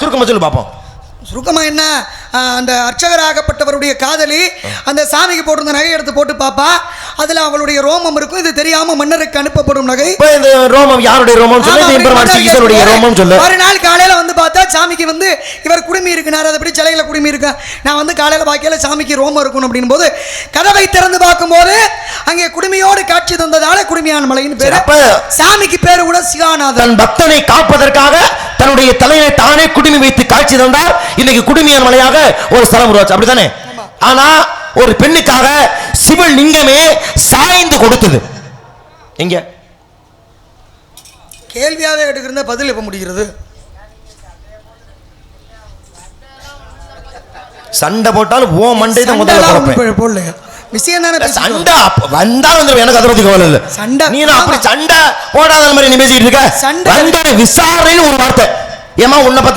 சுருக்கமா சொல்லு பாப்போம். சுருக்கமா என்ன, அந்த அர்ச்சகராகப்பட்டவருடைய காதலி அந்த சாமிக்கு போட்டிருந்த நகை எடுத்து போட்டு பாப்பா, அதுல அவளுடைய ரோமம் இருக்கும். இது தெரியாம மன்னருக்கு அனுப்பப்படும் நகை. இந்த ரோமம் யாருடைய ரோமம் சொல்லு, எம்பெருமான் ஈஸ்வரனுடைய ரோமம் சொல்லு. மறுநாள் காலையில வந்து பார்த்தா சாமிக்கு வந்து இவர் குடுமி இருக்குனாரு, அதை படி சிலையில குடுமி இருக்கு. நான் வந்து காலையில பாக்கையில சாமிக்கு ரோமம் இருக்கும் அப்படின் போது கதவை திறந்து பார்க்கும்போது அங்கே குடுமியோடு காட்சி தந்ததால குடுமியான் மலைன்னு பேரு. சாமிக்கு பேரு கூட சிகாநாதன். பக்தனை காப்பதற்காக தன்னுடைய தலையை தானே குடுமி வைத்து காட்சி தந்தார். இன்னைக்கு குடுமியான் மலையாக ஒரு ஸ்தலம் உருவாச்சு, அப்படித்தானே? ஆனா ஒரு பெண்ணுக்காக சிவலிங்கமே சாய்ந்து கொடுத்தது. எங்க கேள்வியாவே எடுக்கிற பதில் எப்ப முடிகிறது? சண்டை போட்டாலும் ஓ மண்டை தான் முதல்ல போடல விஷயம் தானே. சண்டை வந்தா வந்து எனக்கு அதை பத்தி கவலை இல்லை. சண்டை நீ அப்படி சண்டை போடாத மாதிரி நீ பேசிட்டு இருக்க. சண்டை விசாரணைன்னு ஒரு வார்த்தை. ஏமா உன்னை பத்தி